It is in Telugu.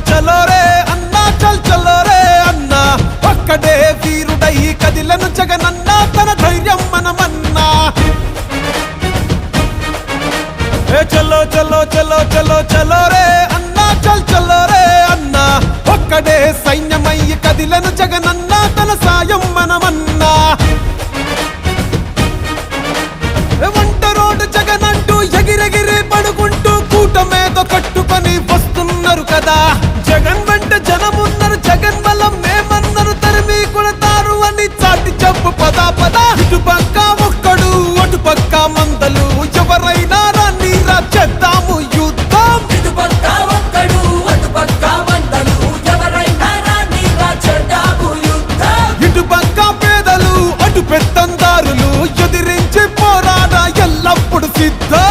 చలో రే అన్నా చలో రే అన్నా ఒక్కడే వీరుడై కదిలను జగనన్నా తన ధైర్యం మనమన్నా చలో చలో చలో చలో చలో రే అన్నా చలో రే అన్నా ఒక్కడే సైన్యమై కదిలను జగనన్నా తన సాయం మనమన్నా వంట రోడ్డు జగనంటూ ఎగిరెగిరి పడుకుంటూ కూటమేదో కట్టుకొని వస్తున్నారు కదా జగన్ వెంట జనమున్నారు జగన్ బలం మేమన్నారు తరిమి కొడతారు అని చాటి చెప్పు పదా పదా ఇటు పక్క ఒక్కడు అటు పక్క మందలు ఎవరైనా రానీరా చేద్దాము యుద్ధం ఇటు పక్క ఒక్కడు అటు పక్క మందలు ఎవరైనా రానీరా చేద్దాము యుద్ధం ఇటు పక్క పేదలు అటు పెత్తందారులు ఎదిరించి పోరాడా ఎల్లప్పుడు సిద్ధం